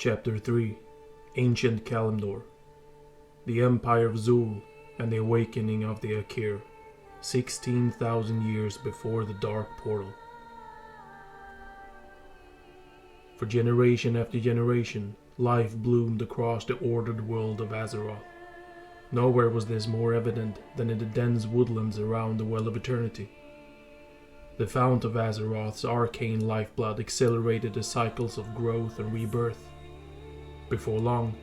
Chapter 3 Ancient Kalimdor. The Empire of Zul and the Awakening of the Akir, 16,000 years before the Dark Portal. For generation after generation, life bloomed across the ordered world of Azeroth. Nowhere was this more evident than in the dense woodlands around the Well of Eternity. The fount of Azeroth's arcane lifeblood accelerated the cycles of growth and rebirth. Before long,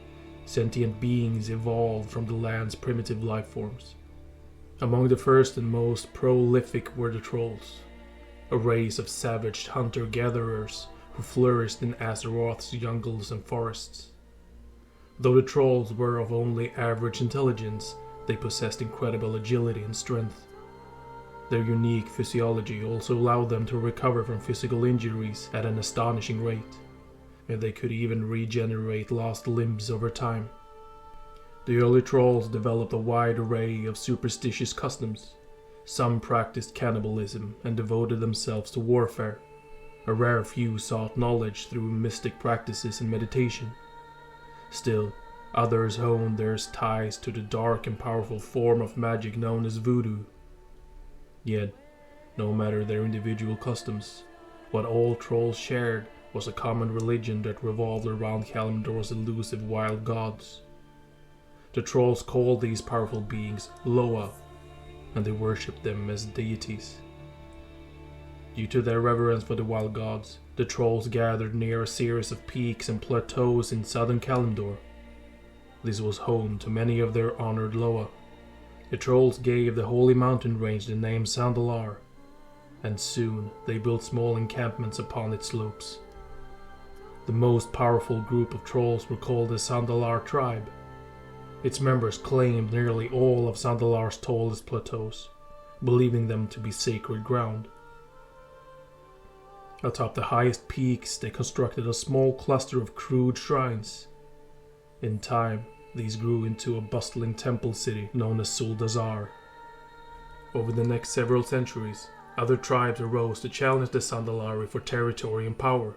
sentient beings evolved from the land's primitive lifeforms. Among the first and most prolific were the trolls, a race of savage hunter-gatherers who flourished in Azeroth's jungles and forests. Though the trolls were of only average intelligence, they possessed incredible agility and strength. Their unique physiology also allowed them to recover from physical injuries at an astonishing rate, and they could even regenerate lost limbs over time. The early trolls developed a wide array of superstitious customs. Some practiced cannibalism and devoted themselves to warfare. A rare few sought knowledge through mystic practices and meditation. Still, others honed their ties to the dark and powerful form of magic known as voodoo. Yet, no matter their individual customs, what all trolls shared was a common religion that revolved around Kalimdor's elusive wild gods. The trolls called these powerful beings Loa, and they worshipped them as deities. Due to their reverence for the wild gods, the trolls gathered near a series of peaks and plateaus in southern Kalimdor. This was home to many of their honored Loa. The trolls gave the holy mountain range the name Sandalar, and soon they built small encampments upon its slopes. The most powerful group of trolls were called the Sandalar tribe. Its members claimed nearly all of Sandalar's tallest plateaus, believing them to be sacred ground. Atop the highest peaks, they constructed a small cluster of crude shrines. In time, these grew into a bustling temple city known as Zuldazar. Over the next several centuries, other tribes arose to challenge the Sandalari for territory and power.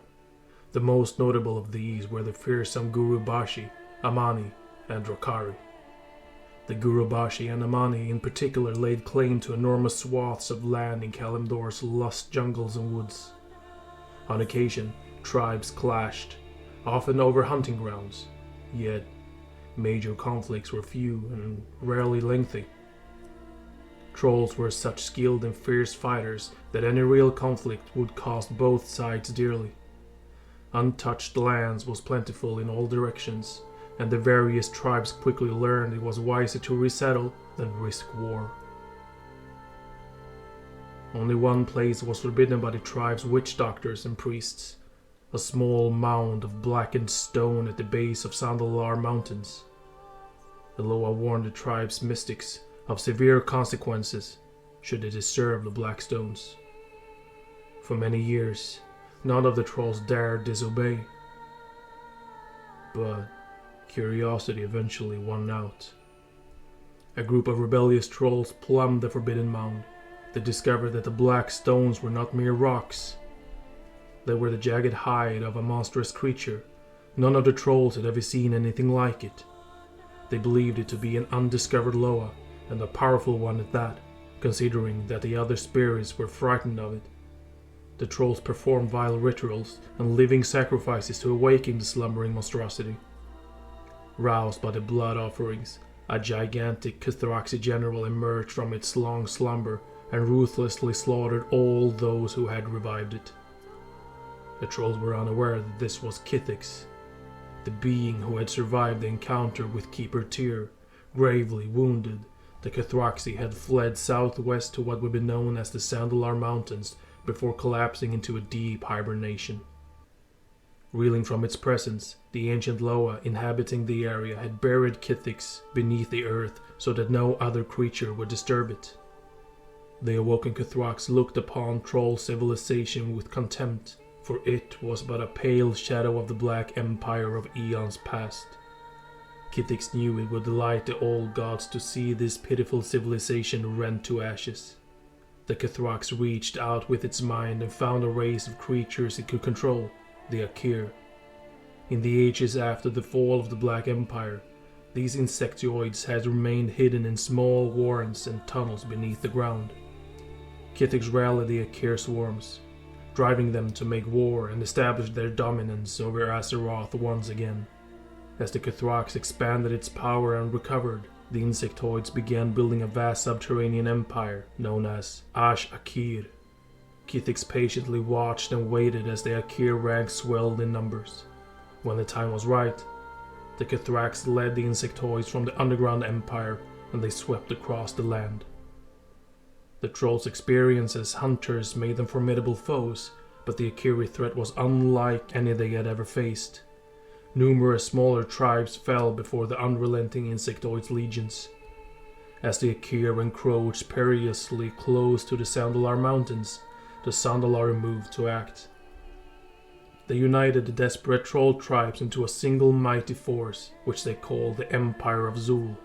The most notable of these were the fearsome Gurubashi, Amani, and Drokari. The Gurubashi and Amani in particular laid claim to enormous swaths of land in Kalimdor's lush jungles and woods. On occasion, tribes clashed, often over hunting grounds, yet major conflicts were few and rarely lengthy. Trolls were such skilled and fierce fighters that any real conflict would cost both sides dearly. Untouched lands was plentiful in all directions, and the various tribes quickly learned it was wiser to resettle than risk war. Only one place was forbidden by the tribe's witch doctors and priests, a small mound of blackened stone at the base of Sandalar Mountains. The Loa warned the tribe's mystics of severe consequences should they disturb the black stones. For many years, none of the trolls dared disobey. But curiosity eventually won out. A group of rebellious trolls plumbed the forbidden mound. They discovered that the black stones were not mere rocks. They were the jagged hide of a monstrous creature. None of the trolls had ever seen anything like it. They believed it to be an undiscovered Loa, and a powerful one at that, considering that the other spirits were frightened of it. The trolls performed vile rituals and living sacrifices to awaken the slumbering monstrosity. Roused by the blood offerings, a gigantic Cathraxi general emerged from its long slumber and ruthlessly slaughtered all those who had revived it. The trolls were unaware that this was Kithix, the being who had survived the encounter with Keeper Tyr. Gravely wounded, the Cathraxi had fled southwest to what would be known as the Sandalar Mountains before collapsing into a deep hibernation. Reeling from its presence, the ancient Loa inhabiting the area had buried Kithix beneath the earth so that no other creature would disturb it. The awoken Cathrax looked upon troll civilization with contempt, for it was but a pale shadow of the black empire of eons past. Kithix knew it would delight the old gods to see this pitiful civilization rent to ashes. The Cathrax reached out with its mind and found a race of creatures it could control, the Akir. In the ages after the fall of the Black Empire, these insectoids had remained hidden in small warrens and tunnels beneath the ground. Kithics rallied the Akir swarms, driving them to make war and establish their dominance over Azeroth once again. As the Cathrax expanded its power and recovered, the insectoids began building a vast subterranean empire known as Akir. Kithics patiently watched and waited as the Akir ranks swelled in numbers. When the time was right, the Cathrax led the insectoids from the underground empire and they swept across the land. The trolls' experience as hunters made them formidable foes, but the Akiri threat was unlike any they had ever faced. Numerous smaller tribes fell before the unrelenting insectoids' legions. As the Akir encroached perilously close to the Sandalar Mountains, the Sandalari moved to act. They united the desperate troll tribes into a single mighty force, which they called the Empire of Zul.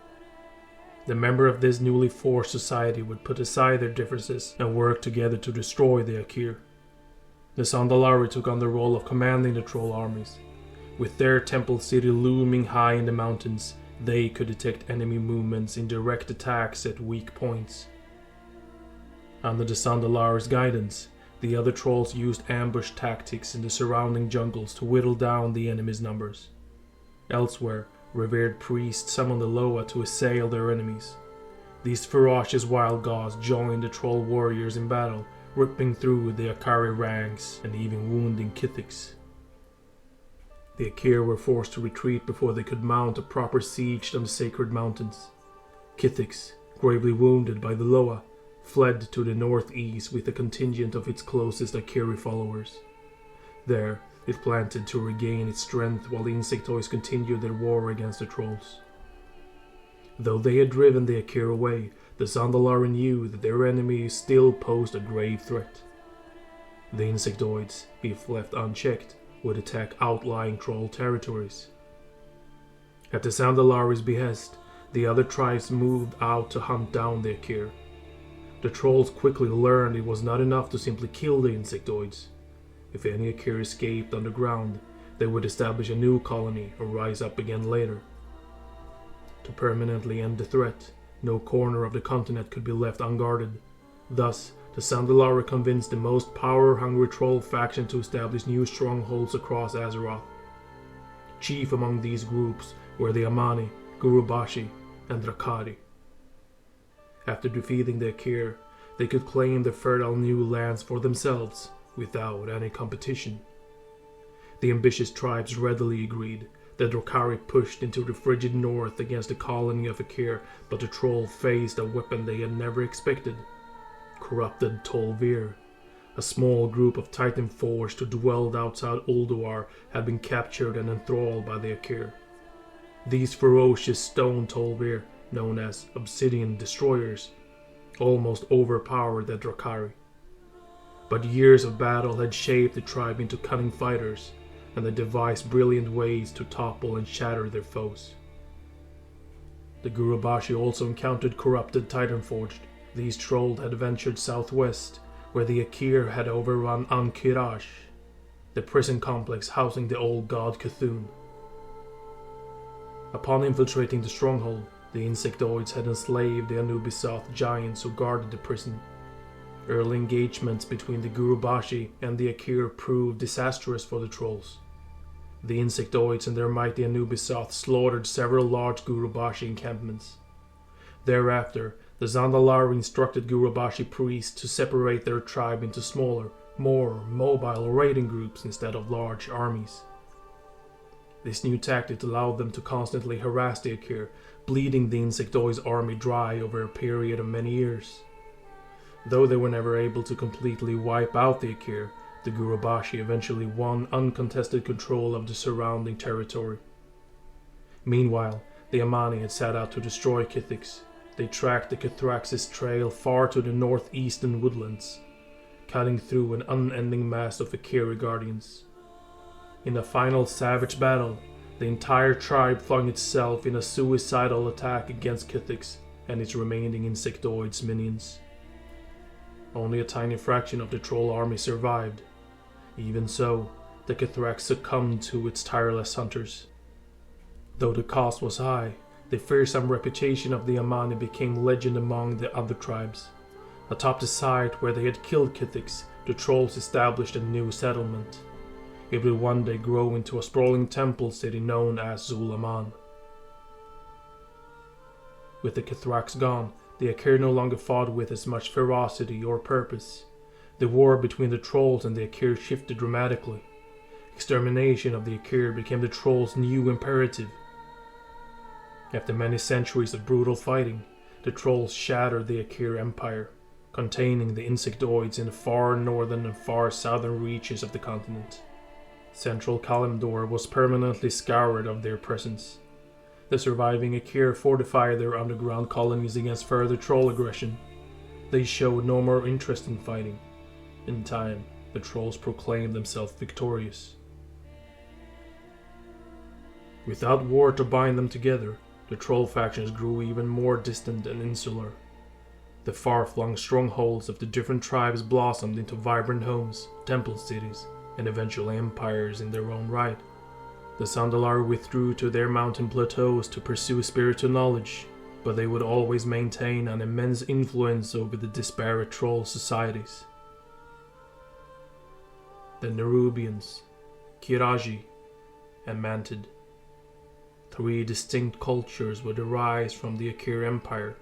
The members of this newly forged society would put aside their differences and work together to destroy the Akir. The Sandalari took on the role of commanding the troll armies. With their temple city looming high in the mountains, they could detect enemy movements in direct attacks at weak points. Under the Sandalari's guidance, the other trolls used ambush tactics in the surrounding jungles to whittle down the enemy's numbers. Elsewhere, revered priests summoned the Loa to assail their enemies. These ferocious wild gods joined the troll warriors in battle, ripping through the Akari ranks and even wounding Kithics. The Akir were forced to retreat before they could mount a proper siege on the sacred mountains. Kithics, gravely wounded by the Loa, fled to the northeast with a contingent of its closest Akiri followers. There, it planted to regain its strength while the insectoids continued their war against the trolls. Though they had driven the Akir away, the Sandalari knew that their enemy still posed a grave threat. The insectoids, if left unchecked, would attack outlying troll territories. At the Sandalari's behest, the other tribes moved out to hunt down the Akir. The trolls quickly learned it was not enough to simply kill the insectoids. If any Akir escaped underground, they would establish a new colony or rise up again later. To permanently end the threat, no corner of the continent could be left unguarded. Thus, the Sandalari convinced the most power-hungry troll faction to establish new strongholds across Azeroth. Chief among these groups were the Amani, Gurubashi, and Drakari. After defeating the Akir, they could claim the fertile new lands for themselves, without any competition. The ambitious tribes readily agreed. The Drakari pushed into the frigid north against the colony of Akir, but the troll faced a weapon they had never expected. Corrupted Tol'vir. A small group of Titan forged who dwelled outside Ulduar had been captured and enthralled by the Akir. These ferocious stone Tol'vir, known as Obsidian Destroyers, almost overpowered the Drakari. But years of battle had shaped the tribe into cunning fighters, and they devised brilliant ways to topple and shatter their foes. The Gurubashi also encountered corrupted Titanforged. These trolls had ventured southwest, where the Akir had overrun Ankiraj, the prison complex housing the old god Cthulhu. Upon infiltrating the stronghold, the insectoids had enslaved the Anubisoth giants who guarded the prison. Early engagements between the Gurubashi and the Akir proved disastrous for the trolls. The insectoids and their mighty Anubisoth slaughtered several large Gurubashi encampments. Thereafter, the Sandalari instructed Gurubashi priests to separate their tribe into smaller, more mobile raiding groups instead of large armies. This new tactic allowed them to constantly harass the Akir, bleeding the insectoids' army dry over a period of many years. Though they were never able to completely wipe out the Akir, the Gurubashi eventually won uncontested control of the surrounding territory. Meanwhile, the Amani had set out to destroy Kithics. They tracked the Cathrax's trail far to the northeastern woodlands, cutting through an unending mass of Akiri guardians. In a final savage battle, the entire tribe flung itself in a suicidal attack against Kithics and its remaining insectoids minions. Only a tiny fraction of the troll army survived. Even so, the Kithrak succumbed to its tireless hunters. Though the cost was high, the fearsome reputation of the Amani became legend among the other tribes. Atop the site where they had killed Kithics, the trolls established a new settlement. It would one day grow into a sprawling temple city known as Zul. With the Kithraks gone, the Akir no longer fought with as much ferocity or purpose. The war between the trolls and the Akir shifted dramatically. Extermination of the Akir became the trolls' new imperative. After many centuries of brutal fighting, the trolls shattered the Akir Empire, containing the insectoids in the far northern and far southern reaches of the continent. Central Kalimdor was permanently scoured of their presence. The surviving Akir fortified their underground colonies against further troll aggression. They showed no more interest in fighting. In time, the trolls proclaimed themselves victorious. Without war to bind them together, the troll factions grew even more distant and insular. The far-flung strongholds of the different tribes blossomed into vibrant homes, temple cities, and eventual empires in their own right. The Sandalar withdrew to their mountain plateaus to pursue spiritual knowledge, but they would always maintain an immense influence over the disparate troll societies. The Nerubians, Kiraji, and Mantid. Three distinct cultures would arise from the Akir Empire.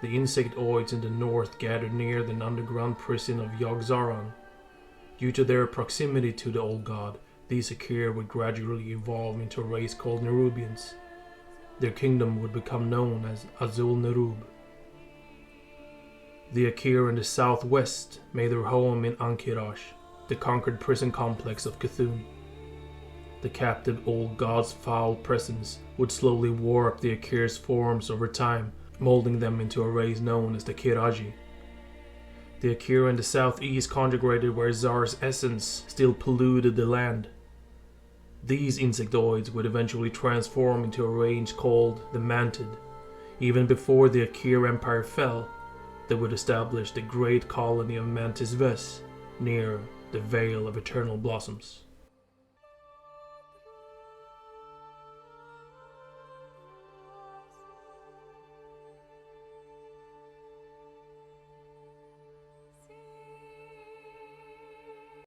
The insectoids in the north gathered near the underground prison of Yogg-Saron. Due to their proximity to the old god, these Akir would gradually evolve into a race called Nerubians. Their kingdom would become known as Azul Nerub. The Akir in the southwest made their home in Ankirash, the conquered prison complex of Cthulhu. The captive old god's foul presence would slowly warp the Akir's forms over time, molding them into a race known as the Kiraji. The Akir in the southeast congregated where Zar's essence still polluted the land. These insectoids would eventually transform into a range called the Mantid. Even before the Akir Empire fell, they would establish the great colony of Mantis Ves near the Vale of Eternal Blossoms.